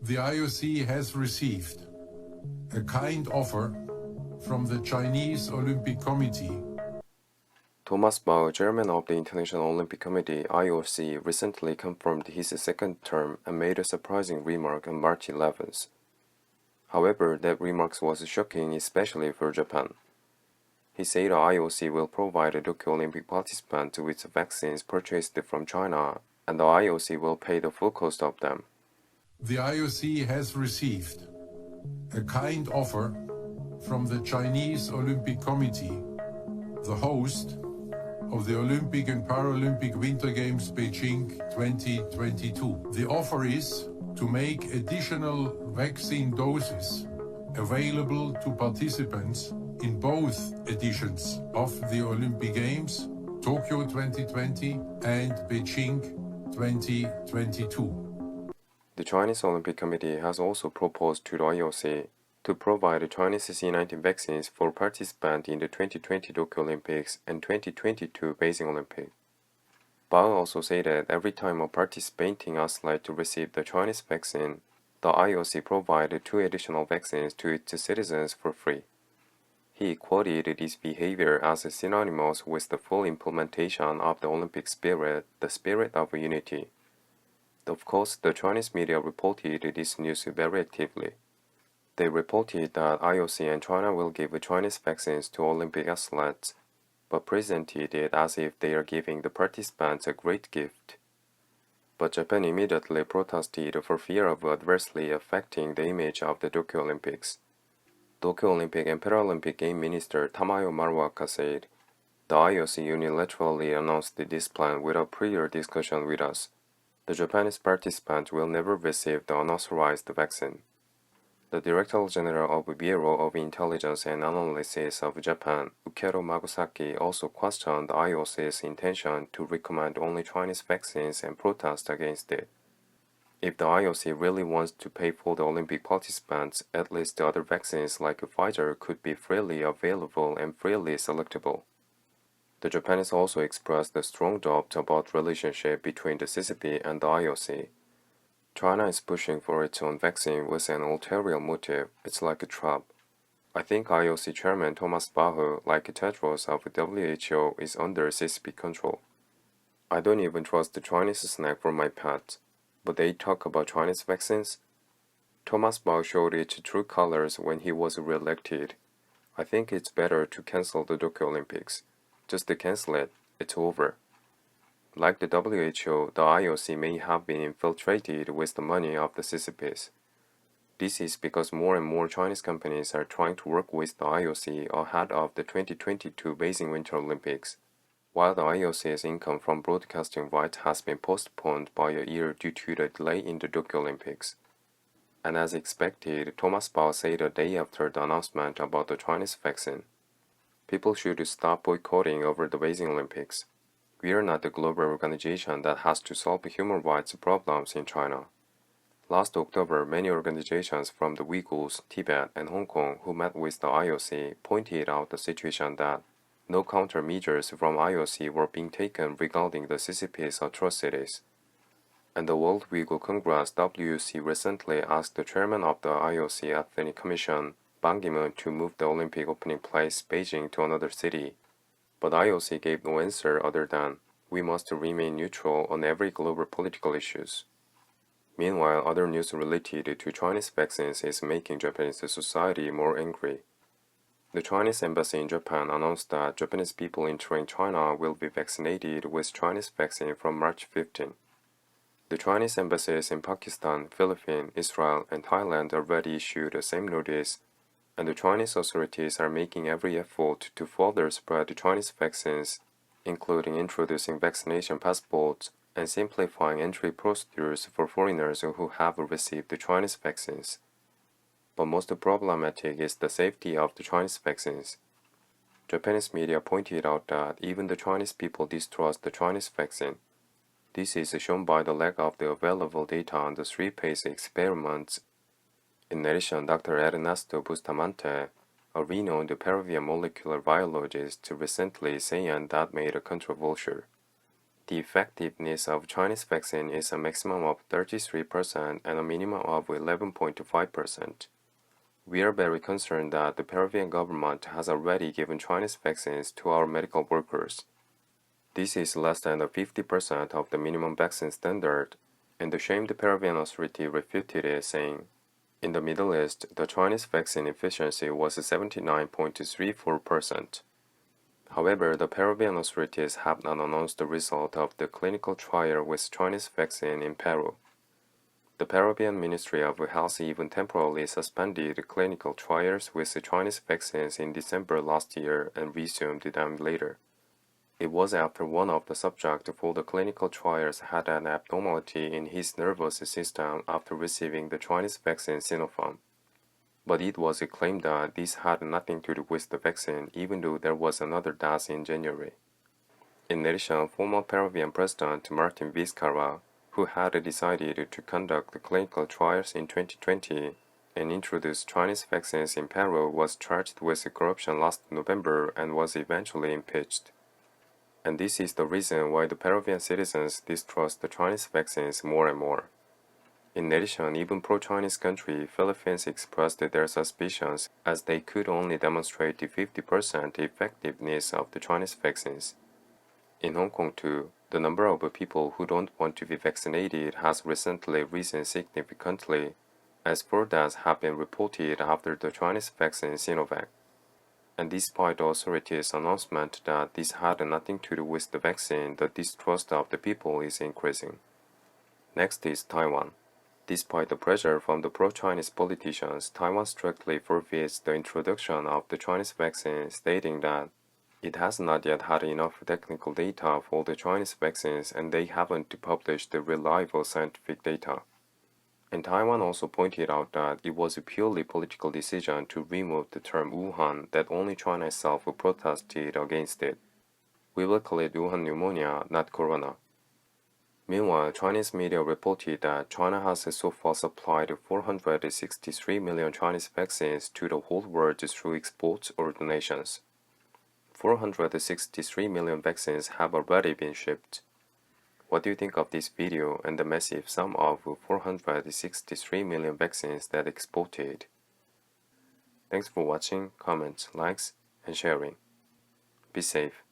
The IOC has received a kind offer from the Chinese Olympic Committee. Thomas Bach, chairman of the International Olympic Committee (IOC), recently confirmed his second term and made a surprising remark on March 11th. However, that remark was shocking, especially for Japan. He said the IOC will provide the Tokyo Olympic participants with vaccines purchased from China, and the IOC will pay the full cost of them. The IOC has received a kind offer from the Chinese Olympic Committee, the host of the Olympic and Paralympic Winter Games Beijing 2022. The offer is to make additional vaccine doses available to participants in both editions of the Olympic Games, Tokyo 2020 and Beijing 2022. The Chinese Olympic Committee has also proposed to the IOC to provide Chinese C-19 vaccines for participants in the 2020 Tokyo Olympics and 2022 Beijing Olympics. Bao also said that every time a participating athlete receives the Chinese vaccine, the IOC provided 2 additional vaccines to its citizens for free. He quoted this behavior as synonymous with the full implementation of the Olympic spirit, the spirit of unity. Of course, the Chinese media reported this news very actively. They reported that IOC and China will give Chinese vaccines to Olympic athletes, but presented it as if they are giving the participants a great gift. But Japan immediately protested for fear of adversely affecting the image of the Tokyo Olympics. Tokyo Olympic and Paralympic Game Minister Tamayo Maruoka said, "The IOC unilaterally announced this plan without prior discussion with us. The Japanese participants will never receive the unauthorized vaccine." The Director General of Bureau of Intelligence and Analysis of Japan, Ukero Magasaki, also questioned the IOC's intention to recommend only Chinese vaccines and protest against it. If the IOC really wants to pay for the Olympic participants, at least the other vaccines like Pfizer could be freely available and freely selectable. The Japanese also expressed a strong doubt about the relationship between the CCP and the IOC. China is pushing for its own vaccine with an ulterior motive. It's like a trap. I think IOC Chairman Thomas Bach, like Tedros of WHO, is under CCP control. I don't even trust the Chinese snack for my pet, but they talk about Chinese vaccines? Thomas Bach showed its true colors when he was re-elected. I think it's better to cancel the Tokyo Olympics. Just to cancel it, it's over. Like the WHO, the IOC may have been infiltrated with the money of the CCPs. This is because more and more Chinese companies are trying to work with the IOC ahead of the 2022 Beijing Winter Olympics, while the IOC's income from broadcasting rights has been postponed by a year due to the delay in the Tokyo Olympics. And as expected, Thomas Bach said a day after the announcement about the Chinese vaccine, "People should stop boycotting over the Beijing Olympics. We are not the global organization that has to solve human rights problems in China." Last October, many organizations from the Uyghurs, Tibet, and Hong Kong who met with the IOC pointed out the situation that no countermeasures from IOC were being taken regarding the CCP's atrocities. And the World Uyghur Congress WUC recently asked the chairman of the IOC Ethnic Commission, Ban Ki-moon, to move the Olympic opening place, Beijing, to another city. But IOC gave no answer other than, "We must remain neutral on every global political issues." Meanwhile, other news related to Chinese vaccines is making Japanese society more angry. The Chinese embassy in Japan announced that Japanese people entering China will be vaccinated with Chinese vaccine from March 15. The Chinese embassies in Pakistan, Philippines, Israel, and Thailand already issued the same notice, and the Chinese authorities are making every effort to further spread the Chinese vaccines, including introducing vaccination passports and simplifying entry procedures for foreigners who have received the Chinese vaccines. But most problematic is the safety of the Chinese vaccines. Japanese media pointed out that even the Chinese people distrust the Chinese vaccine. This is shown by the lack of the available data on the 3-phase experiments. In addition, Dr. Ernesto Bustamante, a renowned Peruvian molecular biologist, recently said that made a controversial. The effectiveness of Chinese vaccine is a maximum of 33% and a minimum of 11.5%. We are very concerned that the Peruvian government has already given Chinese vaccines to our medical workers. This is less than 50% of the minimum vaccine standard, and the shamed Peruvian authority refuted it, saying, in the Middle East, the Chinese vaccine efficiency was 79.34%. However, the Peruvian authorities have not announced the result of the clinical trial with Chinese vaccine in Peru. The Peruvian Ministry of Health even temporarily suspended clinical trials with the Chinese vaccines in December last year and resumed them later. It was after one of the subjects for the clinical trials had an abnormality in his nervous system after receiving the Chinese vaccine Sinopharm. But it was claimed that this had nothing to do with the vaccine, even though there was another death in January. In addition, former Peruvian President Martin Vizcarra, who had decided to conduct the clinical trials in 2020 and introduce Chinese vaccines in Peru, was charged with corruption last November and was eventually impeached. And this is the reason why the Peruvian citizens distrust the Chinese vaccines more and more. In addition, even pro-Chinese country Philippines expressed their suspicions as they could only demonstrate the 50% effectiveness of the Chinese vaccines. In Hong Kong too, the number of people who don't want to be vaccinated has recently risen significantly, as 4 deaths have been reported after the Chinese vaccine Sinovac. And despite the authorities' announcement that this had nothing to do with the vaccine, the distrust of the people is increasing. Next is Taiwan. Despite the pressure from the pro-Chinese politicians, Taiwan strictly forbids the introduction of the Chinese vaccine, stating that it has not yet had enough technical data for the Chinese vaccines and they haven't published the reliable scientific data. And Taiwan also pointed out that it was a purely political decision to remove the term Wuhan, that only China itself protested against it. We will call it Wuhan pneumonia, not corona. Meanwhile, Chinese media reported that China has so far supplied 463 million Chinese vaccines to the whole world through exports or donations. 463 million vaccines have already been shipped. What do you think of this video and the massive sum of 463 million vaccines that exported? Thanks for watching, comments, likes, and sharing. Be safe.